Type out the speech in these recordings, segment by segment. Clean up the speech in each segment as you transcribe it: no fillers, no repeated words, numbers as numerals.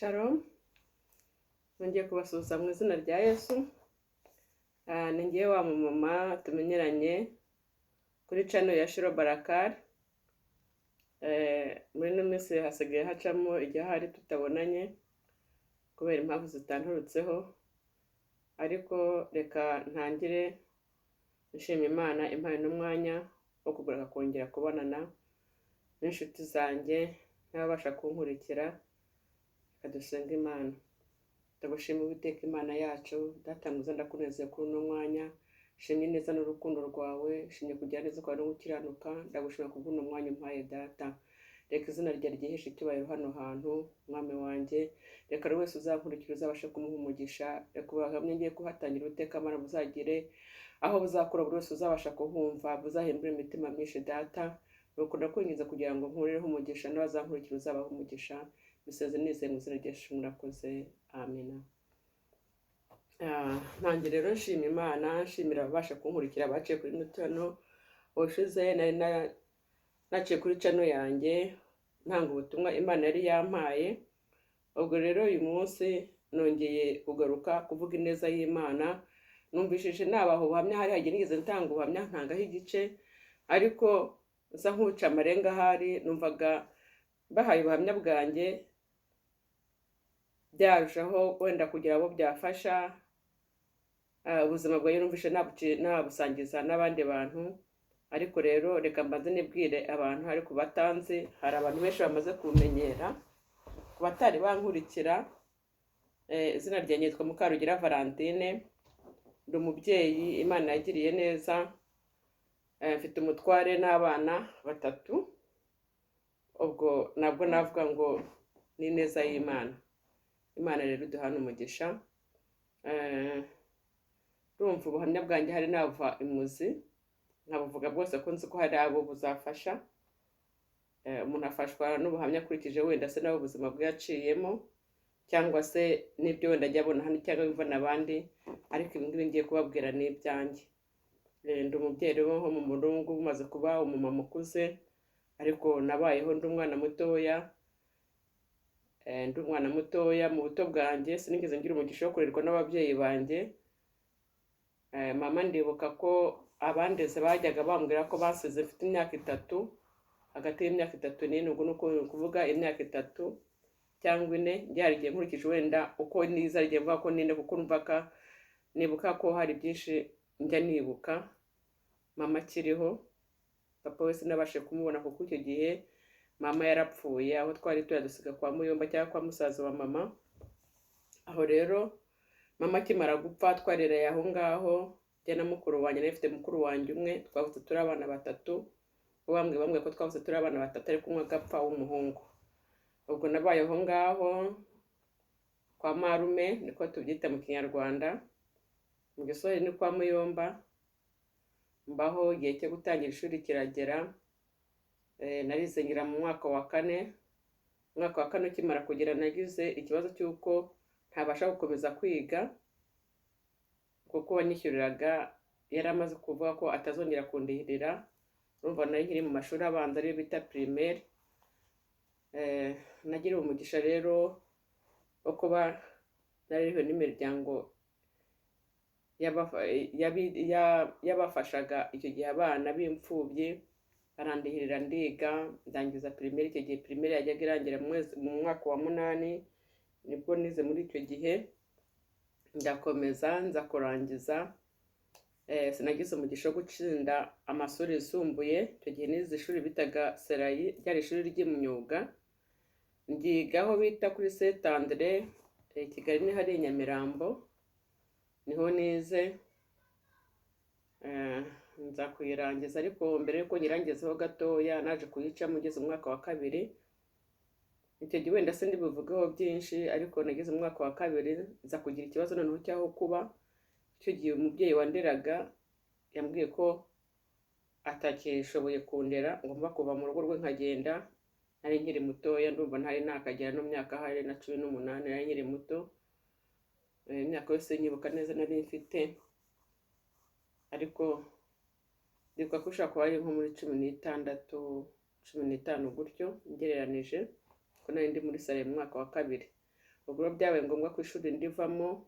Shalom, nongeye kubasuhuza mu izina rya Yesu. Ni ngewe wa mumama tumenyeranye kuri channel ya Shiro Barakari. Muri ino minsi hasigaye hacamo igihe hari tutabonanye kubera impamvu zitanturutseho, ariko reka ntangire nshima Imana impaye n'umwanya wo kugaruka kongera kubonana n'inshuti zanjye n'ababasha kunkurikira. Dusenga Imana. Ndagushima Uwiteka Imana yacu, Data mwiza ndakunezeye kuri uno mwanya. Shimye neza n'urukundo rwawe, shimye kugira neza kwawe no gukiranuka. Ndagushima kubw'uno mwanya umpaye Data. Reka izina ryawe ryiheshe icyubahiro hano hantu, Mwami wanjye. Reka buri wese uzankurikira uzabashe kumuha umugisha. Reka ubuhamya ngiye kuhatangira Uwiteka Mana buzagire aho buzakura, buri wese uzabasha kuhumva, buzahembura imitima myinshi Data. Nuko ndakwinginze kugira ngo nkurireho umugisha n'abazankurikira uzabaha umugisha. Bisaze neza mu izina rya Yesu murakoze. Amina. Nanjye rero nshima Imana, nshimira ababasha kunkurikira baciye kuri channel. Ubushize nari naciye kuri channel yanjye ntanga ubutumwa Imana yari yampaye. Ubwo rero uyu munsi nongeye kugaruka kuvuga ineza y'Imana. Numvishije nabaho ubuhamya hari hagiye nigeze ntanga ubuhamya ntangaho igice, ariko nsa nk'uca amarenga hari numvaga bahaye ubuhamya bwanjye byarushaho wenda kugira abo byafasha. Ubuzima bwawe numvishe nabusangiza n'abandi bantu, ariko rero reka mbanze nibwire abantu ariko batanze. Hari abantu benshi bamaze kumenyera, ku batari bankurikira. Izina ryanjye yitwa Mukarugira Valentine, ndi umubyeyi Imana yagiriye neza. Mfite umutware n'abana 3. Ubwo nabwo navuga ngo ni ineza y'Imana. Imana rero duhana umugisha. Urumva ubuhamya bwanjye hari nava imuzi, nkabuvuga bwose ko nzi ko hari abo buzafasha. Umuntu afashwa n'ubuhamya akurikije wenda se nawe ubuzima bwaciyemo, cyangwa se n'ibyo wenda ajya abona hano cyangwa yumva n'abandi, ariko ibi ngibi ngiye kubabwira ni ibyanjye. Ndi umubyeyi rero ho mu murungu umaze kuba umumama ukuze, ariko nabayeho ndi umwana mutoya. Ndi umwana mutoya mu buto bwanjye, sinigeze ngira umugisha wo kurerwa n'ababyeyi banjye. Mama ndibuka ko abandeze bajyaga bambwira ko basize mfite imyaka 3, hagati y'imyaka 3 n'ine. Ubwo nuko kuvuga imyaka 3 cyangwa 4, byari igihe nkurikije wenda uko niza rigiye mvuga ko nine, kuko nibuka ko hari byinshi njya nibuka mama akiriho. Papa wese nabashe kumubona kuko icyo gihe mama yarapfuye, aho twari dusiga kwa muyomba cyangwa kwa musaza wa mama. Aho rero mama akimara gupfa twarereye aho ngaho, njye na mukuru wanjye. Nafite mukuru wanjye umwe, twavutse turi abana 3. Bamwe ko twavutse turi abana 3 ariko umwe agapfa w'umuhungu. Ubwo nabaye aho ngaho kwa marume, niko tubyita mu Kinyarwanda. Mu Giswahili ni kwa muyomba. Mbaho igihe cyo gutangira ishuri kiragera. Narize ngira mu mwaka wa 4. Umwaka wa 4 ukimara kugera nagize ikibazo cy'uko ntabasha gukomeza kwiga, kuko wanyishyuriraga yaramaze kuvuga ko atazongera kundihirira. Urumva nari nkiri mu mashuri abanza ari bita primaire. Nagira umugisha rero wo kuba naririwe n'imiryango yabafashaga icyo gihe abana b'imfubyi, barandihirira ndiga ndangiza primaire. Icyo gihe primaire yajyaga irangira mu mwaka wa 8, nibwo nize muri icyo gihe ndakomeza nza kurangiza. Sinagize umugisha wo gutsinda amashuri yisumbuye. Icyo gihe nize ishuri bitaga Serayi, ryari ishuri ry'imyuga. Ndigaho bita kuri Saint Andre, Kigali ni hari Nyamirambo, niho nize. Nza kuyirangiza, ariko mbere yuko nyirangizaho gatoya naje kuyica mugeze umwaka wa 2. Icyo gihe wenda se ndibuvugaho byinshi, ariko nageze mu mwaka wa 2 nza kugira ikibazo noneho cyaho kuba. Icyo gihe umubyeyi wanderaga yambwiye ko atakishoboye kundera, ngomba kuva mu rugo rwe nkagenda. Nari nkiri mutoya, ndumva ntari nakagera no myaka hari na 18, nari nkiri muto. Imyaka yose nyibuka neza nari mfite, ariko ndibuka ko ushaka kuba ari nko muri 16, 15 gutyo ngereranije, ko nari ndi muri sare mu mwaka wa 2. ubwo byabaye ngombwa ku ishuri ndivamo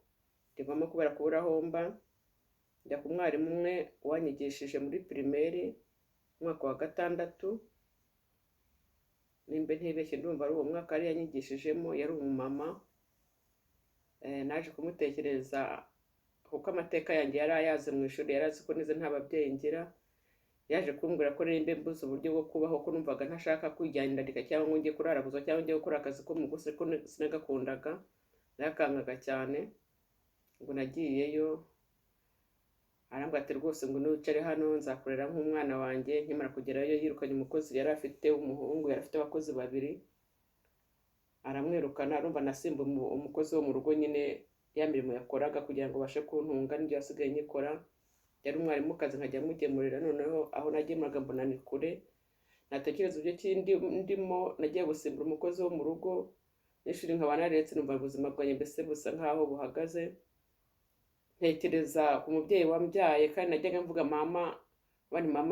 kubera kubura aho mba, njya ku mwarimu umwe wanyigishije muri primaire umwaka wa 6, nimba ntibeshye ndumva ari uwo mwaka yari yanyigishijemo, yari umumama. Naje kumutekereza kuko amateka yanjye yari ayazi mu ishuri, yari azi ko nize nta babyeyi ngira. Yaje kumbwira ko nimba mbuze uburyo bwo kubaho, ko numvaga ntashaka kwijyanirika cyangwa ngo njye kuraraguza cyangwa njye gukora akazi ko mu gusa, ko sinagakundaga, nakangaga cyane. Ubwo nagiyeyo arambwira ati rwose ngo nucare hano nzakorera nk'umwana wanjye. Nkimara kugerayo yirukanye umukozi yari afite w'umuhungu, yari afite abakozi 2, aramwirukana. Arumva nasimba umukozi wo mu rugo nyine ya mirimo yakoraga kugira ngo bashe kuntunga n'ibyo yasigaye nyikora. Yari umwarimu kazi nkajya mugemurira, noneho aho nagemuraga mbona ni kure, natekereza ibyo kindi ndimo. Nagiye gusimbura umukozi wo mu rugo n'ishuri nkaba naretse, numva ubuzima bwanjye mbese busa nkaho buhagaze. Ntekereza ku mubyeyi wambyaye, kandi najyaga mvuga mama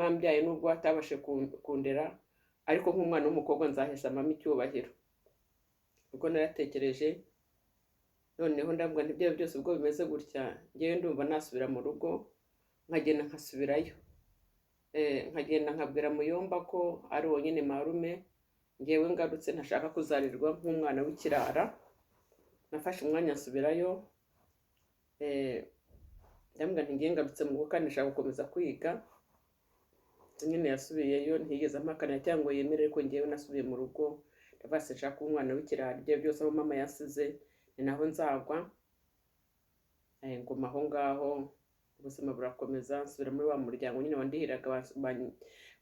yambyaye nubwo atabashe kundera, ariko nk'umwana w'umukobwa nzahesha mama icyubahiro. Ubwo naratekereje, noneho ndavuga nti ibyo byose ubwo bimeze gutya, ngewe ndumva nasubira mu rugo, nkagenda nkasubirayo. Nkagenda nkabwira muyomba ko ari wonyine marume, ngewe ngarutse ntashaka kuzarirwa nk'umwana w'ikirara. Nafashe umwanya nsubirayo, ndamubwira nti ngiye ngarutse mu rugo kandi nshaka gukomeza kwiga. Nyine yasubiyeyo, ntiyigeze ampakana cyangwa yemere ko ngewe nasubiye mu rugo. Ndavase nshaka umwana w'ikirara, ibyo byose aho mama yasize ni naho nzagwa. Nguma aho ngaho, ubuzima burakomeza, nsubira muri wa muryango nyine wandihiraga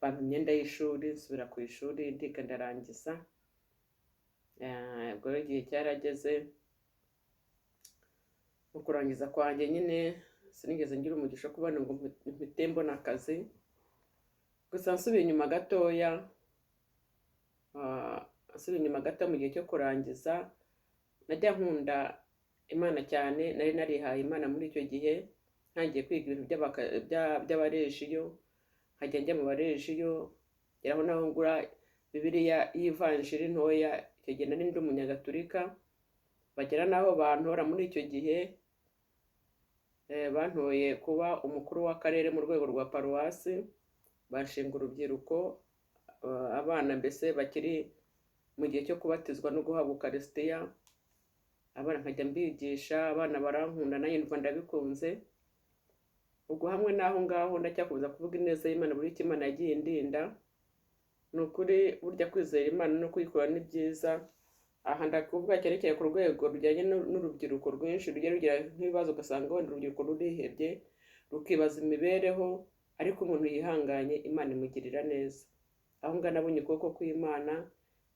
bampa imyenda y'ishuri, nsubira ku ishuri ndiga ndarangiza. Ubwo igihe cyarageze mu kurangiza kwanjye nyine sinigeze ngira umugisha kubona ngo mpite mbona akazi. Gusa nsubiye inyuma gatoya, mu gihe cyo kurangiza, najya nkunda Imana cyane. Nari narihaye Imana muri icyo gihe, ntangiye kwiga ibintu by'abarejiyo, nkajya njya mu barejiyo, ngeraho naho ngura Bibiliya y'ivanjiri ntoya. Icyo gihe nari ndi umunyagatulika, bagera naho bantora muri icyo gihe, bantoye kuba umukuru w'akarere mu rwego rwa paruwasi. Bashinga urubyiruko, abana mbese bakiri mu gihe cyo kubatizwa no guhabwa ukarisitiya. Abana nkajya mbigisha, abana barankunda, nanjye ndumva ndabikunze. Ubwo hamwe n'aho ngaho ndacyakomeza kuvuga ineza y'Imana, buri icyo Imana yagiye indinda. Ni ukuri burya kwizera Imana no kuyikora ni byiza. Aha ndakuvuga cyane cyane ku rwego rujyanye n'urubyiruko rwinshi rugiye rugira nk'ibibazo, ugasanga wenda urubyiruko rurihebye, rukibaza imibereho, ariko umuntu yihanganye Imana imugirira neza. Aho ngaho nabonye ukuboko kw'Imana.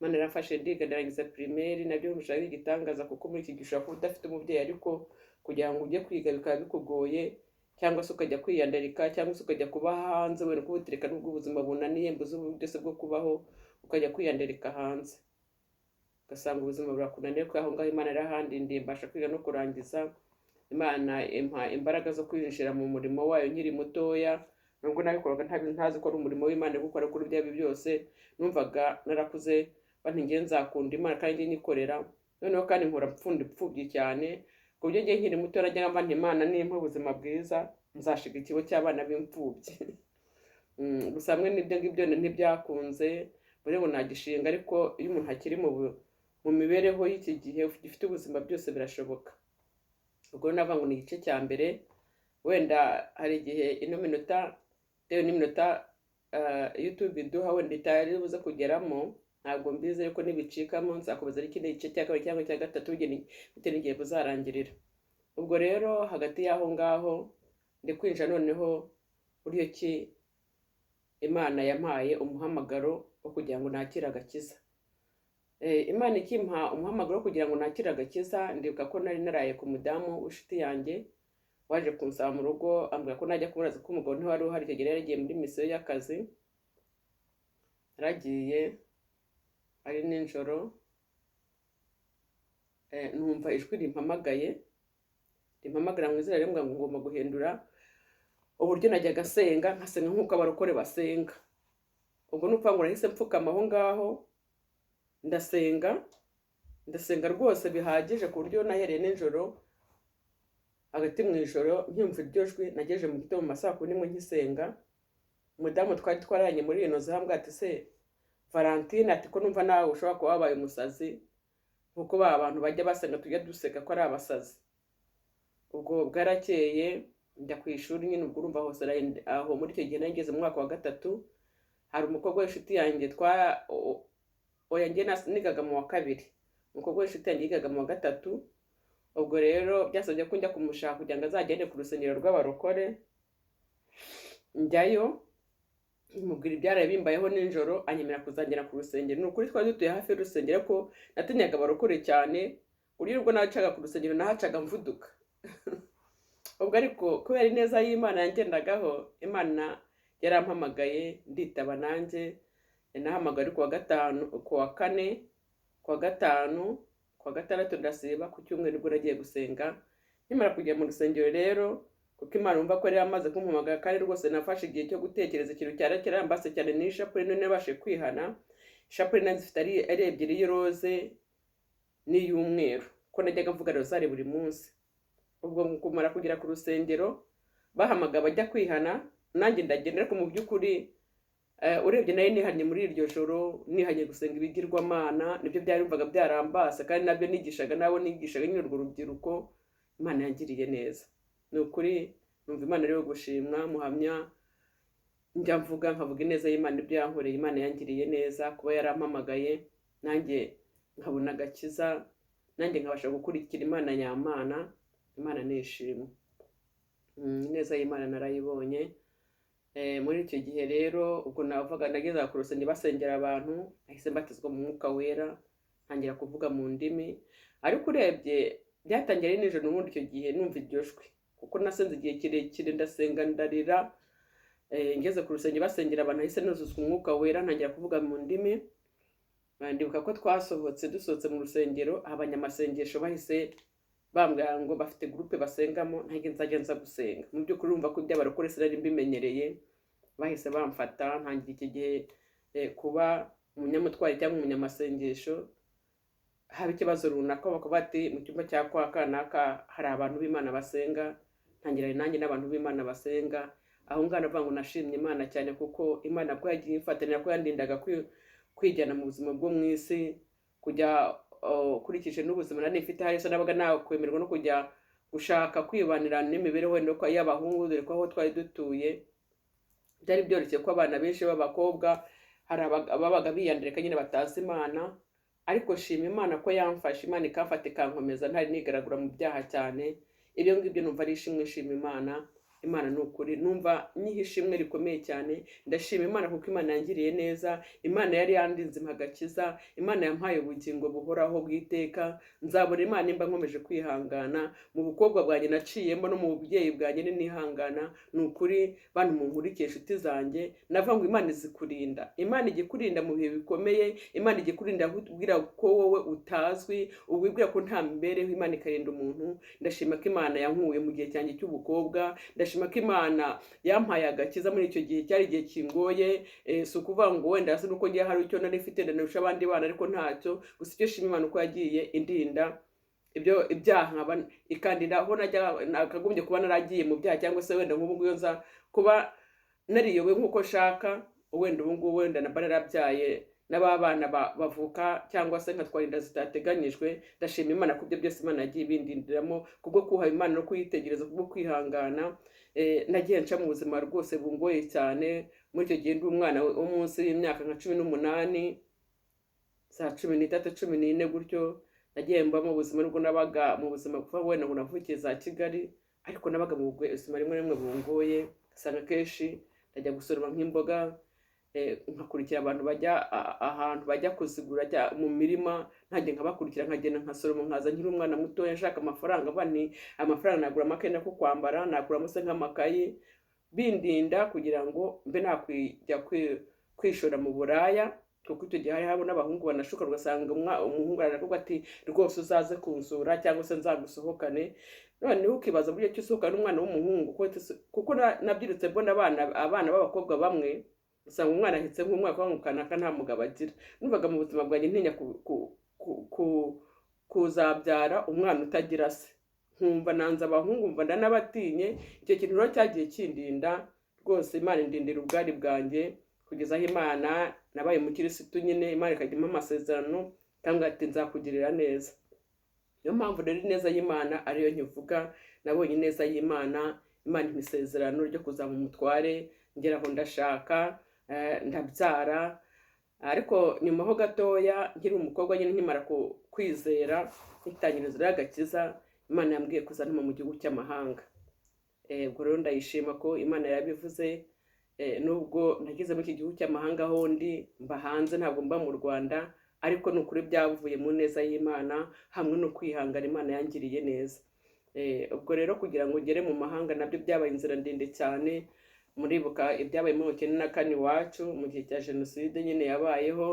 Imana yarafashe ndiga ndarangiza primaire, nabyo mushaka igitangaza kuko muri iki gihe ushobora kuba udafite umubyeyi, ariko kugira ngo ujye kwiga bikaba bikugoye, cyangwa se ukajya kwiyandarika, cyangwa se ukajya kuba hanze wenda kubutirika n'ubwo ubuzima bunaniye, mbuze ubu byose bwo kubaho, ukajya kwiyandarika hanze, ugasanga ubuzima burakunaniye. Ko aho ngaho Imana yarahandindiye, mbasha kwiga no kurangiza. Imana impa imbaraga zo kwinjira mu murimo wayo nkiri mutoya, nubwo nabikoraga ntazi ko ari umurimo w'Imana, gukora kuri byabo byose. Numvaga narakuze bantingiye nzakunda Imana kandi nyikorera. Noneho kandi nkora ipfubyi cyane, ku buryo ngiye nkiri muto najyaga mba nti Imana nimpa ubuzima bwiza, nzashiga ikigo cy'abana b'imfubyi. Gusa hamwe n'ibyo ngibyo ntibyakunze, buri ngo nagishinga. Ariko iyo umuntu akiri mu mibereho y'iki gihe, gifite ubuzima byose birashoboka. Ubwo navuga ngo ni igice cya mbere. Wenda hari igihe ino minota tewe n'iminota YouTube iduha wenda itari buze kugeramo, ntabwo mbizi, ariko nibicikamo nzakomeza ari ikindi gice cya kabiri cyangwa cya gatatu bitewe n'igihe buzarangirira. Ubwo rero hagati y'aho ngaho ndi kwinjira noneho buryo ki Imana yampaye umuhamagaro wo kugira ngo nakire agakiza. Imana ikimpa umuhamagaro wo kugira ngo nakire agakiza, ndibuka ko nari naraye ku mudamu w'inshuti yanjye waje kunsaba mu rugo, ambwira ko najya kumuraza ko umugabo ntiwari uhari. Icyo gihe yaragiye muri misiyo y'akazi, yaragiye ari nijoro. Numva ijwi rimpamagara mu izina rimwe ngo ngomba guhindura uburyo najyaga senga, nkasenga nk'uko abarokore basenga. Ubwo nupfa ngo nahise mfukama aho ngaho ndasenga, ndasenga rwose bihagije ku buryo nahereye nijoro hagati mu ijoro nkumva iryo jwi, nagejeje mu gitondo mu ma saa 11 nkisenga. Umudamu twari twaranye muri ino zambwa ati se Valentine, ati ko numva nawe ushobora kuba wabaye umusazi nkuko ba abantu bajya basenga tujya duseka ko ari abasazi. Ubwo bwarakeye njya ku ishuri nyine, ubwo urumva hose aho muri icyo gihe nageze mu mwaka wa 3, hari umukobwa w'inshuti yanjye oya njye nigaga mu wa 2, umukobwa w'inshuti yanjye yigaga mu wa 3. Ubwo rero byasabye ko njya kumushaka kugira ngo azagende ku rusengero rw'abarokore. Njyayo mubwira ibyaraye bimbayeho nijoro, anyemera kuzagera ku rusengero. Ni ukuri twari dutuye hafi y'urusengero ko natinyaga abarokore cyane, uri ubwo nacaga ku rusengero nahacaga mvuduka. Ubwo ariko kubera ineza y'Imana yangendagaho, Imana yarampamagaye nditaba nanjye. Nahamagaye ku wa 5, ku wa 4, ku wa 5, ku wa 6 ndasiba, ku cyumweru nibwo nagiye gusenga. Nimara kujya mu rusengero rero, kuko Imana umva ko yari amaze kumpamagara, kandi rwose nafashe igihe cyo gutekereza ikintu cyarambase cyane n'ishapure none nabashe kwihana. Ishapure nazifite ari ebyiri y'iroze n'iy'umweru, ko najyaga mvuga rozari buri munsi. Ubwo kumara kugera ku rusengero bahamaga bajya kwihana, nanjye ndagenda. Ariko mu by'ukuri urebye nayo nihanye muri iryo joro, nihanye gusenga ibigirwamana, nibyo byarumvaga byarambase, kandi nabyo nigishaga nabo nigishaga nyine urwo rubyiruko. Imana yangiriye neza, ni ukuri numva Imana rero gushimwa. Muhamya njya mvuga nkavuga ineza y'Imana, ibyo yankoreye. Imana yangiriye neza kuba yarampamagaye, nanjye nkabona agakiza, nanjye nkabasha gukurikira Imana nyamana. Imana nishimwe. Ineza y'Imana narayibonye. Muri icyo gihe rero ubwo navuga nageze ku rusengero basengera abantu, nahise mbatizwa mu mwuka wera, ntangira kuvuga mu ndimi. Ariko urebye byatangiye nijoro n'ubundi icyo gihe numva iryo jwi, kuko nasenze igihe kirekire ndasenga ndarira. Ngeze ku rusengero basengera abantu, nahise nuzuzwa umwuka wera, ntangira kuvuga mu ndimi. Ndibuka ko dusohotse mu rusengero, abanyamasengesho bahise bambwira ngo bafite groupe basengamo, ntange nzajya nza gusenga. Mu by'ukuri urumva ko by'abarokore sinari mbimenyereye, bahise bamfata. Ntangira iki gihe kuba umunyamutwari cyangwa umunyamasengesho. Haba ikibazo runaka bakavuga ati mu cyumba cya kwa kanaka hari abantu b'Imana basenga, ntangira nanjye n'abantu b'Imana basenga. Aho ngana avuga ngo nashimye Imana cyane, kuko Imana bwo yagiye ifatanira, ko yandindaga kwijyana mu buzima bwo mu isi, kujya kurikije n'ubuzima nari mfite. Hari se nabaga nakwemerwa no kujya gushaka kwibanira n'imibereho y'abahungu, dore ko aho twari dutuye byari byoroshye ko abana benshi b'abakobwa hari ababaga biyandirika nyine batazi Imana. Ariko shima Imana ko yamfashe, Imana ikamfata ikankomeza ntari nigaragura mu byaha cyane. Ibyo ngibyo numva ari ishimwe. Shima Imana. Imana ni ukuri numva nyihishimwe rikomeye cyane. Ndashima Imana kuko Imana yangiriye neza. Imana yari yandinze impagakiza. Imana yampaye ubugingo buhoraho bw'iteka. Nzabona Imana imba nkomeje kwihangana. Mu bukobwa bwanjye naciyemo no mu bubyeyi bwanjye nihangana. Ni ukuri bantu munkurikiye inshuti zanjye, navuga ngo Imana izikurinda. Imana igikurinda mu bihe bikomeye. Imana igikurinda ubwira ko wowe utazwi, ubwira ko nta mibereho. Imana ikarinda umuntu. Ndashima ko Imana yankuye mu gihe cyanjye cy'ubukobwa. Ndashima ko Imana yampaye agakiza muri icyo gihe cyari igihe kingoye. Si ukuvuga ngo wenda hasi nuko ngiye hari icyo nari mfite ndanarusha abandi bana, ariko ntacyo. Gusa icyo shima Imana uko yagiye indinda ibyo ibyaha, nkaba ikandinda aho nakagombye kuba naragiye mu byaha, cyangwa se wenda nk'ubu ngubu nza kuba nariyobe nk'uko nshaka. Wenda ubu ngubu wenda naba narabyaye n'abana bavuka, cyangwa se nkatwara inda zitateganyijwe. Ndashima Imana kubyo byose Imana yagiye ibindindiramo, kubwo kubaha Imana no kuyitegereza, kubwo kwihangana. Nagiye nca mu buzima rwose bungoye cyane. Muri icyo gihe ndi umwana wo munsi y'imyaka nka 18, za 13, 14 gutyo. Nagiye mba mu buzima nubwo nabaga mu buzima kuva wenda ngo navukiye za Kigali, ariko nabaga mu buzima rimwe rimwe bungoye. Usanga kenshi ndajya gusoroma nk'imboga, nkakurikira abantu bajya ahantu bajya kuzigura mu mirima, ntajye nkabakurikira, nkagenda nkasoroma, nkaza nkiri umwana mutoya nshaka amafaranga. Bani amafaranga nagura amakenda ko kwambara, naguramo se nk'amakayi, bindinda kugira ngo mbe nakwijya kwishora mu buraya. Kuko icyo gihe hari habo n'abahungu banashuka, ugasanga umuhungu aravuga ati rwose uzaze kunzura cyangwa se nzagusohokane. Noneho ukibaza buryo cyo usohokana n'umwana w'umuhungu, kuko nabyirutse mbona abana b'abakobwa bamwe usanga umwana ahetse nk'umwaka w'umukanaka nta mugabo agira. Numvaga mu buzima bwanjye ntinya kuzabyara umwana utagira se, nkumva nanze abahungu, mva ndanabatinye. Icyo kintu rero cyagiye kindinda rwose. Imana indindira ubwari bwanjye kugeza aho Imana nabaye umukirisitu nyine, Imana ikajya impa amasezerano cyangwa ati nzakugirira neza. Niyo mpamvu rero ineza y'Imana ariyo nkivuga. Nabonye ineza y'Imana, Imana impa isezerano ryo kuzaba umutware, ngera aho ndashaka, ndabyara. Ariko nyuma ho gatoya nkiri umukobwa nyine nkimara kwizera nkitangiriza y'agakiza, Imana yambwiye kuzanuma mu gihugu cy'amahanga. Ubwo rero ndayishima ko Imana yabivuze. Nubwo nageze muri iki gihugu cy'amahanga hondi mba hanze, ntabwo mba mu Rwanda, ariko ni ukuri byavuye mu neza y'Imana hamwe no kwihangana Imana yangiriye neza. Ubwo rero kugira ngo ngere mu mahanga nabyo byabaye inzira ndende cyane. Muribuka ibyabaye mu 1994 iwacu mu gihe cya jenoside nyine yabayeho.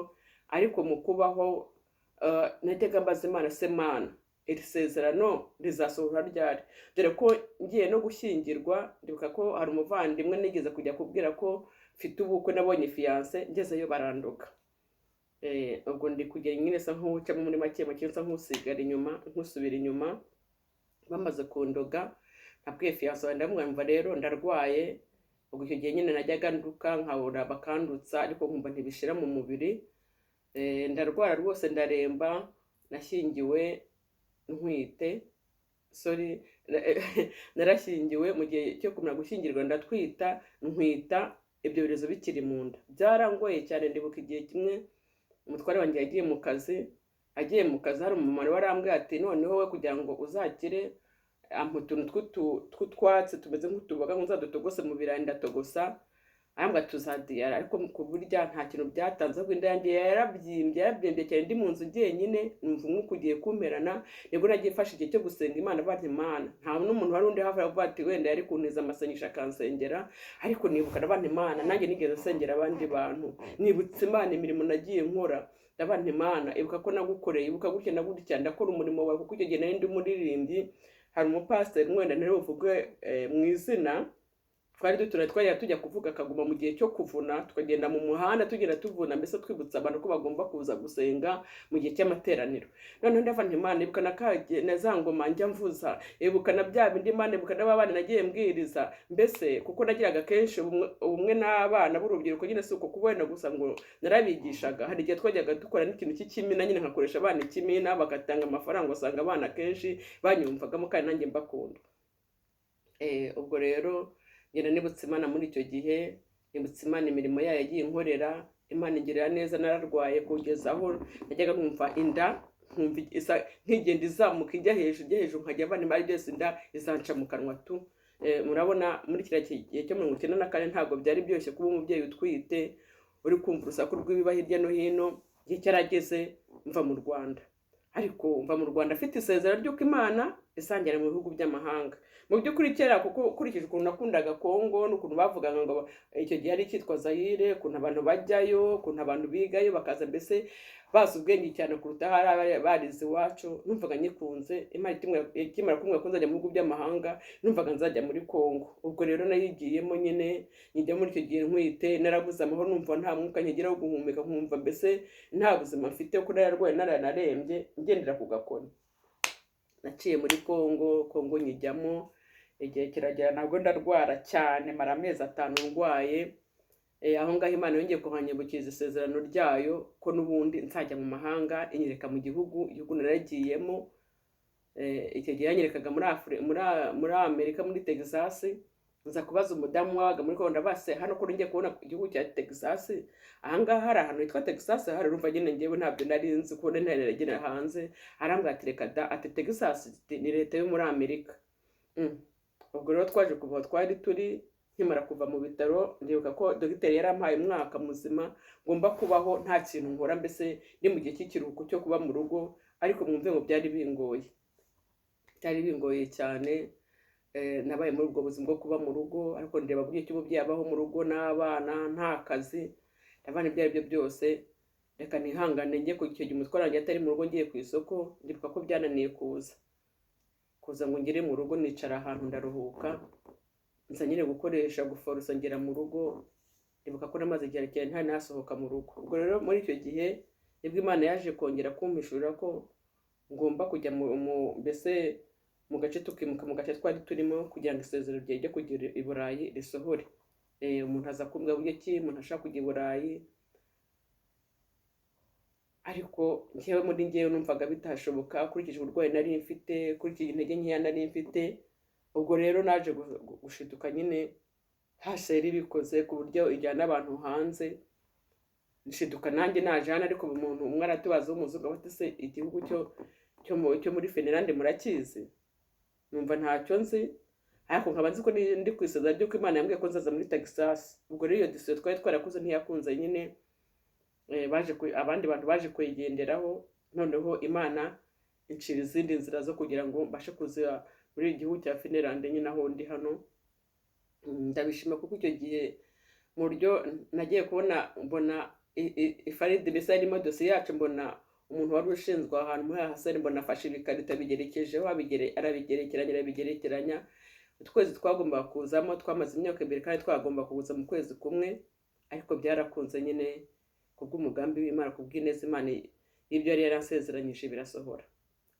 Ariko mu kubaho natega mbaza Imana, se Mana, iri sezerano rizasohora ryari? Dore ko ngiye no gushyingirwa, ndibuka ko hari umuvandimwe nigeze kujya kubwira ko mfite ubukwe, nabonye fiance, ngezeyo baranduka. Ubwo ndi kugera nyine sa nk'ucamo muri make nsa nk'usigara inyuma, nkusubira inyuma. Bamaze kundoga nabwiye fiance wanjye, ndamwumva rero ndarwaye. Ubwo icyo gihe nyine najyaga nduka nkabura bakandutsa, ariko nkumva ntibishira mu mubiri. Ndarwara rwose, ndaremba. Nashyingiwe ntwite, narashyingiwe mu gihe cyo kumara gushyingirwa ndatwita, ntwita ibyo birezo bikiri mu nda. Byarangoye cyane. Ndibuka igihe kimwe umutware wanjye yagiye mu kazi, hari umumaro warambwiye ati noneho we kugira ngo uzakire ampa utuntu tw'utwatsi tumeze nk'utuboga ngo nzadutogose mu birayi, ndatogosa. Arambwira tuzadiyara, ariko ku burya nta kintu byatanze, ahubwo inda yanjye yarabyimbye cyane. Ndi mu nzu jyenyine, numva umwuka ugiye kumperana. Nibwo nagiye mfashe igihe cyo gusenga Imana, bati Imana, nta n'umuntu wari undi hafi avuga ati wenda yari kuntiza amasengesho akansengera. Ariko nibuka n'abandi Imana, nanjye nigeze nsengera abandi bantu. Nibutse Imana imirimo nagiye nkora, ndabana Imana, ibuka ko nagukoreye, ibuka gutya na gutya, ndakora umurimo wawe. Kuko icyo gihe nari ndi umuririmbyi. Hari umupasiteri mwenda ntari buvuge mu izina, twari twajya tujya kuvuga akaguma mu gihe cyo kuvuna, tukagenda mu muhanda tugenda tuvuna, mbese twibutsa abantu ko bagomba kuza gusenga mu gihe cy'amateraniro. Noneho ndavana Imana, ibuka na za ngoma njya mvuza, ibuka na bya bindi Imana, ibuka n'abana nagiye mbwiriza. Mbese kuko nagiraga kenshi ubumwe n'abana b'urubyiruko nyine, si uko kubona gusa ngo narabigishaga. Hari igihe twajyaga dukora n'ikintu cy'ikimina nyine, nkakoresha abana ikimina, bagatanga amafaranga, usanga abana kenshi banyumvagamo kandi nanjye mbakunda. Ubwo rero ngenda nibutse Imana muri icyo gihe, nibutse Imana imirimo yayo yagiye inkorera. Imana ingirira neza. Nararwaye kugeza aho najyaga nkumva inda, nkigenda izamuka ijya hejuru, nkajya abana Imana byose inda izanca mu kanwa tu. Murabona muri kiriya gihe cyo 1994 ntabwo byari byoroshye kuba umubyeyi utwite, uri kumva urusaku rw'ibiba hirya no hino. Igihe cyarageze mva mu Rwanda, ariko mva mu Rwanda afite isezerano ry'uko Imana isangira mu bihugu by'amahanga. Mu by'ukuri kera, kuko ukurikije ukuntu nakundaga Kongo n'ukuntu bavugaga ngo icyo gihe ari cyitwa Zaire, ukuntu abantu bajyayo, ukuntu abantu bigayo bakaza, mbese bazi ubwenge cyane kuruta hari barize iwacu. Numvaga nyikunze. Imana ikimara kumbwira ko nzajya mu bihugu by'amahanga, numvaga nzajya muri Kongo. Ubwo rero nayigiyemo nyine, njya muri icyo gihe ntwite, narabuze amahoro, numva nta mwuka nkigira wo guhumeka, nkumva mbese nta buzima mfite, kuko nararwaye naranarembye, ngendera ku gakoni. Naciye muri Kongo nyijyamo, igihe kiragera nabwo ndarwara cyane, mara amezi 5 ndwaye. Aho ngaho Imana yongeye kuhanyibukiza isezerano ryayo ko n'ubundi nzajya mu mahanga, inyereka mu gihugu naragiyemo. Icyo gihe yanyerekaga muri Amerika, muri Texas. Nza kubaza umudamu wabaga muri Kongo, base hano ko ngiye kubona igihugu cya Texas. Ahangaha hari ahantu hitwa Texas, hari rumva nyine ngewe ntabyo nari nzi ko ntaragera hanze. Arambwira ati reka da, ati Texas ni leta yo muri Amerika. Ubwo rero twaje kuva twari turi, nkimara kuva mu bitaro, ndibuka ko dogiteri yarampaye umwaka muzima ngomba kubaho nta kintu nkora, mbese ni mu gihe cy'ikiruhuko cyo kuba mu rugo. Ariko mwumve ngo byari bingoye cyane. Nabaye muri ubwo buzima bwo kuba mu rugo, ariko ndeba buryo cy'umubyeyi abaho mu rugo n'abana nta kazi. Ndabana ibyo ari byo byose, reka nihangane njye ku icyo gihe umutware wanjye atari mu rugo ngiye ku isoko. Ndibuka ko byananiye kuza ngo ngere mu rugo, nicara ahantu ndaruhuka, nza nyine gukoresha guforosa ngera mu rugo. Ndibuka ko namaze igihe cyane nta nasohoka mu rugo. Ubwo rero muri icyo gihe nibwo Imana yaje kongera kumpishurira ko ngomba kujya mbese mu gace tukimuka mu gace twari turimo kugira ngo isezerano rye ryo kujya i Burayi risohore. Umuntu aza kumbwira buryo ki umuntu ashaka kujya i Burayi, ariko njyewe muri njyewe numvaga bitashoboka kurikije uburwayi nari mfite, kurikije intege nkeya nari mfite. Ubwo rero naje gushiduka nyine haseri ibikoze ku buryo ijyana abantu hanze, nshiduka nanjye naje hano. Ariko umuntu umwe aratubaza w'umuzungu ati se igihugu cyo muri Finland murakizi? Numva ntacyo nzi, ariko nkaba nzi ko ndi ku isezerano ry'uko Imana yambwiye ko nzaza muri Texas. Ubwo rero iyo disiyo twari twarakuze ntiyakunze nyine, abandi bantu baje kuyigenderaho, noneho Imana incira izindi nzira zo kugira ngo mbashe kuza muri iki gihugu cya Finland nyine aho ndi hano. Ndabishima kuko icyo gihe mu buryo nagiye mbona ifaridi mbese yarimo dosiye yacu, mbona umuntu wari ushinzwe ahantu muri hasari, mbona afashe ibikarita bigerekejeho arabigerekeranya. Ukwezi twagomba kuzamo twamaze imyaka 2 kandi twagomba kuza mu kwezi kumwe, ariko byarakunze nyine kubw'umugambi w'Imana, kubw'ineza Imana ibyo yari yarasezeranyije birasohora.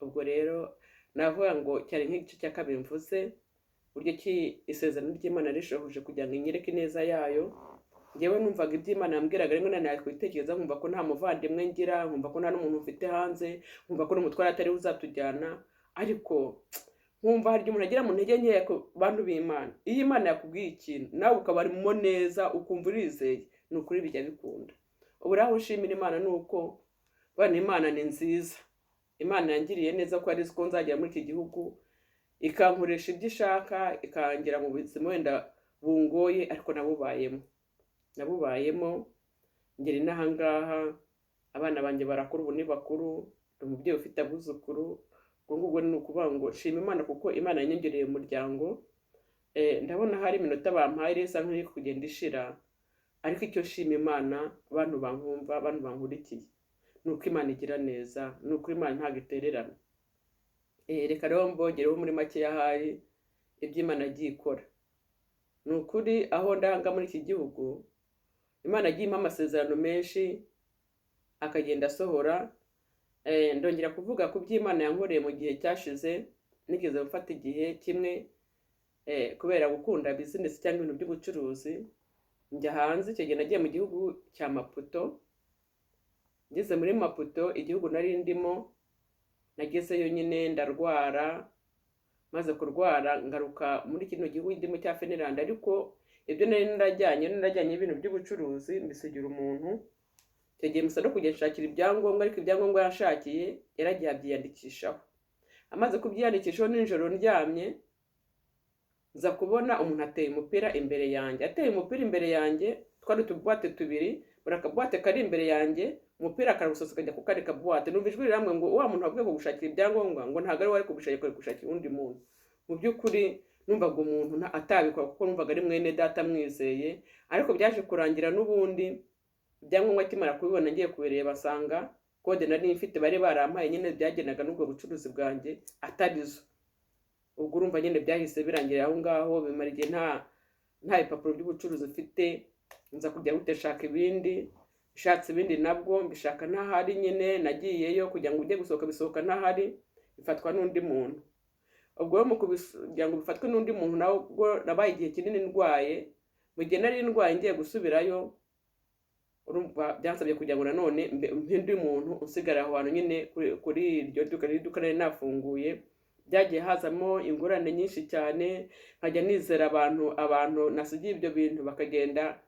Ubwo rero navuga ngo cyari nk'igice cya kabiri mvuze buryo ki isezerano ry'Imana rishohoje kugira ngo inyereke ineza yayo. Njyewe numvaga iby'Imana yambwiraga rimwe na rimwe kwitekereza, nkumva ko nta muvandimwe ngira, nkumva ko nta n'umuntu mfite hanze, nkumva ko n'umutware atari uzatujyana. Ariko nkumva hari umuntu agira mu ntege nkeya ku bantu b'Imana. Iyo Imana yakubwiye ikintu nawe ukabarimo neza ukumva urizeye, ni ukuri bijya bikunda. Ubu rero ushimira Imana nuko bana Imana ni nziza. Imana yangiriye neza ko ari ko nzagera muri iki gihugu, ikankoresha ibyo ishaka, ikangira mu buzima wenda bungoye, ariko nabubayemo ngera inaha ngaha. Abana banjye barakura, ubu ni bakuru, umubyeyi ufite abuzukuru. Ubwo ni ukuvuga ngo shima Imana kuko Imana yanyongereye umuryango. Ndabona hari iminota bampaye resa nk'iri kugenda ishira, ariko icyo shima Imana abantu bankumva, abantu bankurikiye, nuko Imana igira neza, nuko Imana ntabwo itererana. Reka rero mbongereho muri make yahari iby'Imana agiye ikora. Ni ukuri aho ndanga muri iki gihugu, Imana agiye impa amasezerano menshi akagenda asohora. Ndongera kuvuga ku by'Imana yankoreye mu gihe cyashize. Nigeze gufata igihe kimwe kubera gukunda business cyangwa ibintu by'ubucuruzi, njya hanze. Icyo gihe nagiye mu gihugu cya Maputo. Ngeze muri Maputo, igihugu nari ndimo, nagezeyo nyine ndarwara. Maze kurwara ngaruka muri kino gihugu ndimo cya Finland, ariko ibyo nari narajyanye ibintu by'ubucuruzi mbisigira umuntu. Icyo gihe musa no kujya nshakira ibyangombwa, ariko ibyangombwa yashakiye yaragiye abyiyandikishaho. Amaze kubyiyandikishaho nijoro ndyamye, nza kubona umuntu ateye umupira imbere yanjye. Twari utubwate tubiri, buri akabwate kari imbere yanjye, umupira akarawusosa kajya ku kari kabwate. Numva ijwi riramwe ngo wa muntu wabwiye gushakira ibyangombwa ngo ntabwo ari wari gushakira undi muntu. Mu by'ukuri numvaga umuntu atabikora kuko numvaga ari mwene data mwizeye, ariko byaje kurangira n'ubundi ibyangombwa kimara kubibona ngiye kubireba basanga kode nari mfite bari barampaye nyine byagenaga n'ubwo bucuruzi bwanjye atarizo. Ubwo urumva nyine byahise birangira aho ngaho, bimara igihe nta ipapuro by'ubucuruzi mfite. Nza kujya guteshaka ibindi, ishatse ibindi nabwo mbishaka ntahari. Nyine nagiyeyo kugira ngo ujye gusohoka, bisohoka ntahari, bifatwa n'undi muntu. Ubwo mu kugira ngo bifatwe n'undi muntu nabwo nabaye igihe kinini ndwaye. Mu gihe nari ndwaye ngiye gusubirayo, urumva byansabye kugira ngo nanone mpinde umuntu usigara aho hantu nyine kuri iryo duka nari nafunguye. Byagiye hazamo ingorane nyinshi cyane, nkajya nizera abantu nasigiye ibyo bintu bakagenda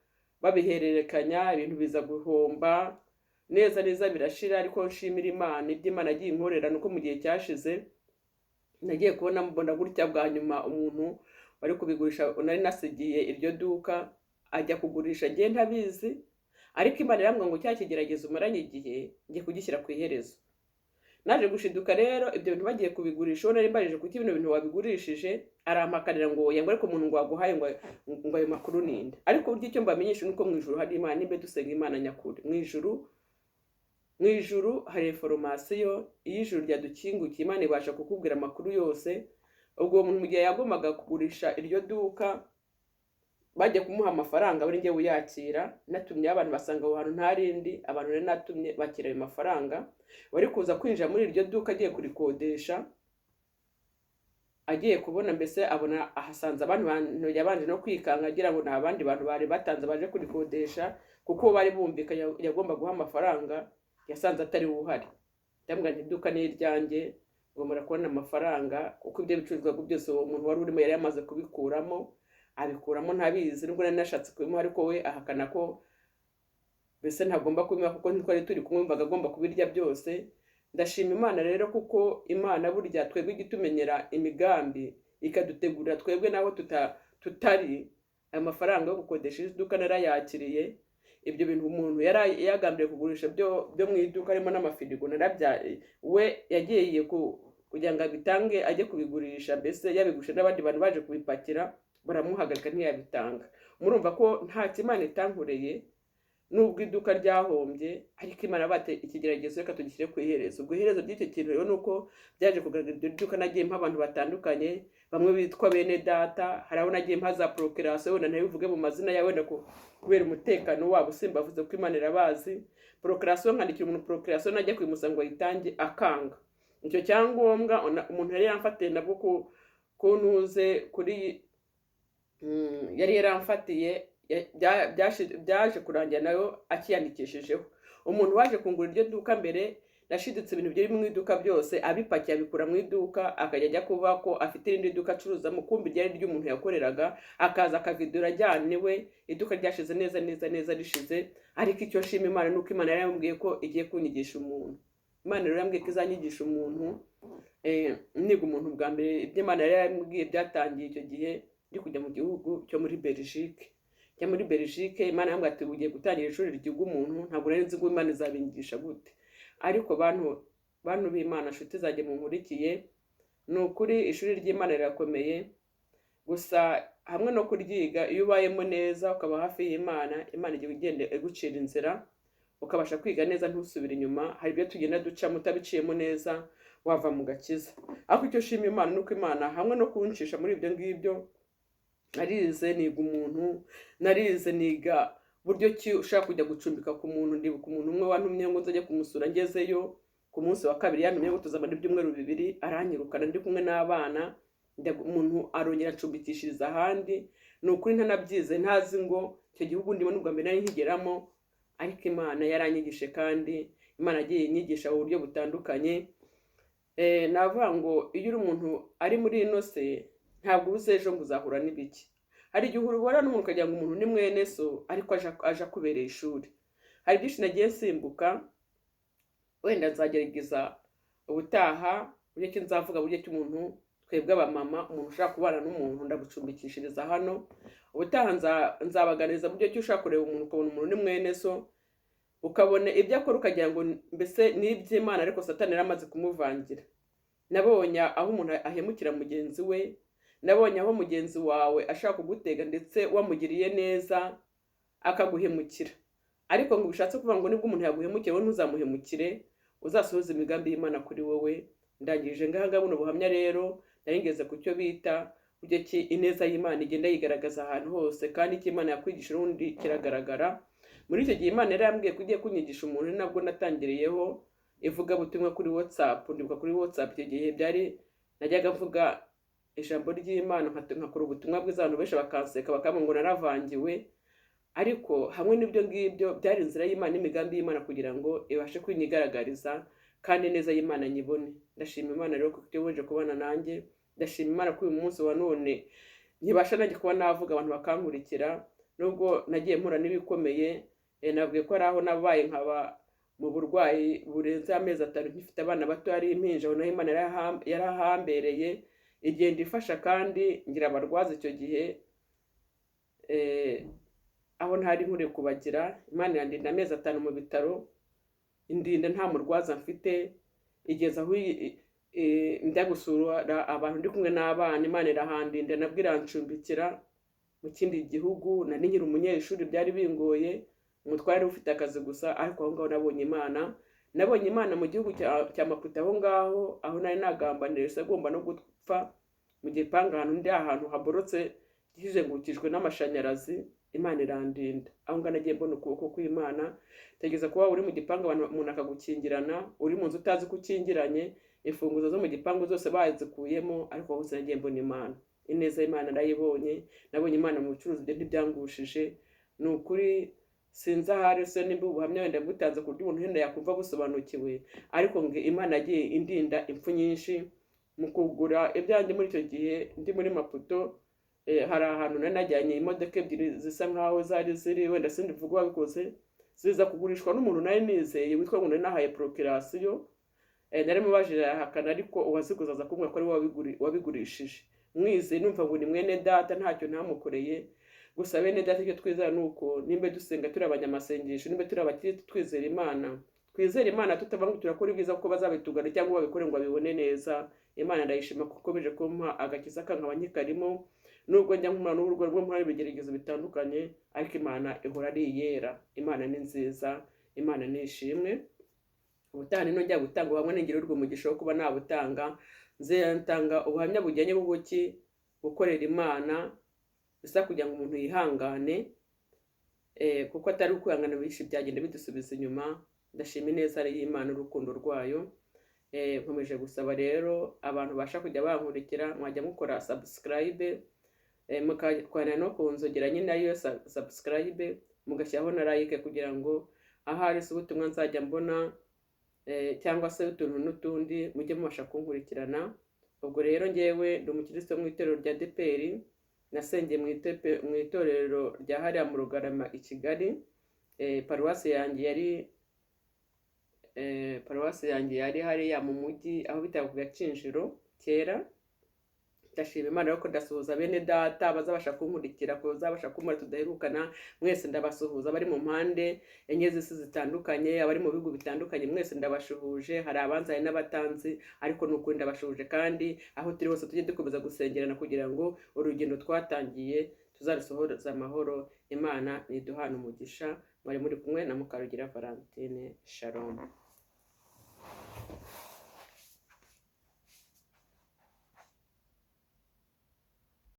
babihererekanya, ibintu biza guhomba neza birashira. Ariko nshimira Imana iby'Imana agiye inkorera, nuko mu gihe cyashize nagiye kubona mbona gutya bwa nyuma umuntu bari kubigurisha nari nasigiye iryo duka ajya kugurisha ngiye ntabizi. Ariko Imana irambwira ngo cya kigerageza umaranye igihe ngiye kugishyira ku iherezo. Naje gushiduka rero ibyo bintu bagiye kubigurisha, nari mbarije kuki ibintu bintu wabigurishije, arampakanira ngo yango ariko umuntu ngo waguhaye ngo ayo makuru ninde. Ariko buryo icyo mbamenyesha nuko mu ijuru hari Imana, nimbe dusenga Imana nyakuri. Mu ijuru hari information, iyo ijuru ryadukingukiye Imana ibasha kukubwira amakuru yose. Ubwo umuntu mu gihe yagombaga kugurisha iryo duka bajya kumuha amafaranga bari njye uyakira, natumye abantu basanga aho hantu ntarindi, abantu rero natumye bakira ayo mafaranga. Wari kuza kwinjira muri iryo duka agiye kurikodesha, agiye kubona mbese abona ahasanze abantu yabanje no kwikanga agira ngo ni abandi bantu bari batanze baje kurikodesha, kuko bari bumvika yagomba guha amafaranga, yasanze atari we uhari. Ndamubwira nti iduka ni iryanjye, ngo murakubona amafaranga, kuko ibyo bicuruzwa byose uwo muntu wari urimo yari yamaze kubikuramo, abikuramo ntabizi, nubwo nari nashatse kubimuha ariko we ahakana ko mbese ntagomba kubimuha kuko ntitwari turi kumwe, yumvaga agomba kubirya byose. Ndashima Imana rero kuko Imana burya twebwe igitumenyera imigambi ikadutegurira twebwe naho tutari. Ayo mafaranga yo gukodesha iduka narayakiriye. Ibyo bintu umuntu yari yagambiriye kugurisha byo mu iduka harimo n'amafirigo narabyaye, we yagiye kugira ngo abitange ajye kubigurisha, mbese yabigurisha n'abandi bantu baje kubipakira baramuhagarika ntiyabitanga. Murumva ko nta Imana itankoreye, nubwo iduka ryahombye ariko Imana bate ikigeragezo reka tugishyire ku iherezo. Ubwo iherezo ry'icyo kintu rero nuko byaje kugaragara iryo duka nagiye mpa abantu batandukanye, bamwe bitwa bene data, hari abo nagiye mpa za procreation, wenda ntabivuge mu mazina yawe wenda kubera umutekano wabo, simbavuze ko Imana irabazi. Procreation nkandikira umuntu procreation najya kwimusanga ngo ayitange akanga. Icyo cyangombwa umuntu yari yamfatiye nabwo kuntuze kuri yari yaramfatiye byaje kurangira nayo akiyandikishijeho. Umuntu waje kungura iryo duka mbere nashiditse ibintu biri mu iduka byose, abipakiye abikura mu iduka akajya ajya kuvuga ko afite irindi duka acuruzamo, kumbi ryari ry'umuntu yakoreraga, akaza akavidura ajyane we. Iduka ryashize neza rishize. Ariko icyo nshima Imana nuko Imana yari yambwiye ko igiye kunyigisha umuntu. Imana rero yambwiye ko izanyigisha umuntu, niga umuntu bwa mbere. Ibyo Imana yari yambwiye byatangiye icyo gihe ndi kujya mu gihugu cyo muri Belgique. Njya muri Belgique, Imana yambwiye ati ugiye gutangira ishuri ry'ugu umuntu, ntabwo nari nzi ngo Imana izabinyigisha gute. Ariko bantu b'Imana nshuti zanjye munkurikiye, ni ukuri ishuri ry'Imana rirakomeye. Gusa hamwe no kuryiga, iyo ubayemo neza ukaba hafi y'Imana, Imana igiye igenda igucira inzira ukabasha kwiga neza ntusubire inyuma. Hari ibyo tugenda ducamo utabiciyemo neza wava mu gakiza. Ariko icyo shima Imana nuko Imana hamwe no kuncisha muri ibyo ngibyo, narize niga umuntu, narize niga buryo ki ushaka kujya gucumbika ku muntu. Ndibuka umuntu umwe wantumye ngo nzajye kumusura, ngezeyo ku munsi wa kabiri yantumye ngo tuzamara ibyumweru 2, aranyirukana ndi kumwe n'abana. Umuntu arongera acumbikishiriza ahandi. Ni ukuri ntanabyize, ntazi ngo icyo gihugu ndimo n'ubwa mbere nari nkigeramo, ariko Imana yaranyigishe kandi Imana agiye inyigisha mu buryo butandukanye. Navuga ngo iyo uri umuntu ari muri ino se ntabwo ubuze ejo ngo uzahura n'ibiki. Hari igihe uhura n'umuntu ukagira ngo umuntu ni mwene so, ariko aje kubereye ishuri. Hari byinshi nagiye nsimbuka, wenda nzagerageza ubutaha buryo ki nzavuga buryo ki umuntu twebwe abamama, umuntu ushaka kubana n'umuntu ndagucumbikishiriza hano. Ubutaha nzabaganiza buryo ki ushaka kureba umuntu ukabona umuntu ni mwene so, ukabona ibyo akora ukagira ngo mbese ni iby'Imana, ariko Satani yaramaze kumuvangira. Nabonye aho umuntu ahemukira mugenzi we, nabonye aho mugenzi wawe ashaka kugutega ndetse wamugiriye neza akaguhemukira. Ariko ngo bishatse kuvuga ngo nibwo umuntu yaguhemukiye wowe ntuzamuhemukire, uzasohoza imigambi y'Imana kuri wowe. Ndangije ngaha buno buhamya rero naringeze ku cyo bita buryo ki ineza y'Imana igenda yigaragaza ahantu hose, kandi icyo Imana yakwigisha urundi kiragaragara. Muri icyo gihe Imana yari yambwiye kugiye kunyigisha umuntu, nabwo natangiriyeho ivuga butumwa kuri WhatsApp. Ndibuka kuri WhatsApp icyo gihe byari najyaga mvuga ijambo ry'Imana nkakora ubutumwa bwiza, abantu benshi bakanseka bakambwira ngo naravangiwe. Ariko hamwe n'ibyo ngibyo byari inzira y'Imana n'imigambi y'Imana kugira ngo ibashe kwinyigaragariza kandi neza y'Imana nyibone. Ndashima Imana rero kuko ibuje kubana nanjye. Ndashima Imana ko uyu munsi wa none nkibasha nanjye kuba navuga abantu bakankurikira, nubwo nagiye mpura n'ibikomeye. Navuye ko ari aho nabaye nkaba mu burwayi burenze amezi 5 nkifite abana bato ari impinja, naho Imana yarahambereye igenda ifasha kandi ngira abarwaza icyo gihe aho ntari nkure kubagira. Imana yandinda amezi 5 mu bitaro, indinda nta murwaza mfite, igeza aho njya gusura abantu ndi kumwe n'abana. Imana irahandinda nabwo irancumbikira mu kindi gihugu. Nari nkiri umunyeshuri byari bingoye, umutware ufite akazi gusa, ariko aho ngaho nabonye Imana mu gihugu cya Maputo. Aho nari nagambanira se agomba no gupfa mu gipanga ahantu ndi ahantu haborotse kizengurukijwe n'amashanyarazi, Imana irandinda. Aho ngana nagiye mbona ukuboko kw'Imana, tegeza kuba uri mu gipangu umuntu akagukingirana, uri mu nzu utazi ko ukingiranye, imfunguzo zo mu gipangu zose bazikuyemo, ariko hose nagiye mbona Imana. Ineza y'Imana ndayibonye, nabonye Imana mu bucuruzi bye ntibyangushije. Ni ukuri sinzi ahari se nimba ubuhamya wenda butanze ku buryo umuntu wenda yakumva busobanukiwe, ariko ngo Imana yagiye indinda impfu nyinshi mu kugura ibyanjye muri icyo gihe ndi muri Maputo. Hari ahantu nari najyanye imodoka ebyiri zisa nkaho zari ziri, wenda sindivuga wabikoze, ziza kugurishwa n'umuntu nari nizeye witwa ngo nari nahaye procurasiyo. Nari mubajije arahakana, ariko uwaziguze aza kumbwira ko ari we wabigurishije. Mwizeye numva ngo ni mwene data, ntacyo ntamukoreye. Gusa bene data icyo twizera ni uko nimba dusenga turi abanyamasengesho, nimba turi abakirisitu twizera Imana, twizera Imana tutava ngo turakora ibyiza kuko bazabitugana cyangwa babikore ngo babibone neza. Imana ndayishima kuko ikomeje kumpa agakiza kankaba nkikarimo, nubwo njya nkumura n'urugo rwo muri ibigeragezo bitandukanye, ariko Imana ihora ari iyera. Imana ni nziza, Imana ni ishimwe. Ubutaha nino njya gutanga ubuhamya ningirirwa umugisha wo kuba nabutanga, nzatanga ubuhamya bujyanye n'ubuki gukorera Imana, bisa kugira ngo umuntu yihangane, kuko atari ukwihangana bishi byagenda bidusubiza inyuma. Ndashima ineza y'Imana, urukundo rwayo. Nkomeje gusaba rero abantu basha kujya bankurikira, mwajya mukora subscribe, mukakwana no kunzogera nyine ariyo subscribe, mugashyiraho na like kugira ngo ahari se ubutumwa nzajya mbona, cyangwa se utuntu n'utundi mujye mubasha kunkurikirana. Ubwo rero ngewe ndi umukristo mu itorero rya DPR, nasengeye mu itorero rya hariya mu Rugarama i Kigali. Paruwasi yanjye yari hariya mu mujyi aho bitaga ku Gacinjiro kera. Ndashima Imana rero ko ndasuhuza bene data bazabasha kunkurikira, ko bazabasha kumura tudaherukana. Mwese ndabasuhuza, bari mu mpande enye z'isi zitandukanye, abari mu bihugu bitandukanye, mwese ndabashuhuje. Hari abanzi hari n'abatanzi, ariko n'ukuri ndabashuhuje, kandi aho turi hose tujye dukomeza gusengerana kugira ngo urugendo twatangiye tuzarusohoza amahoro. Imana niduhana umugisha. Mwari muri kumwe na Mukarugira Valentine. Shalom.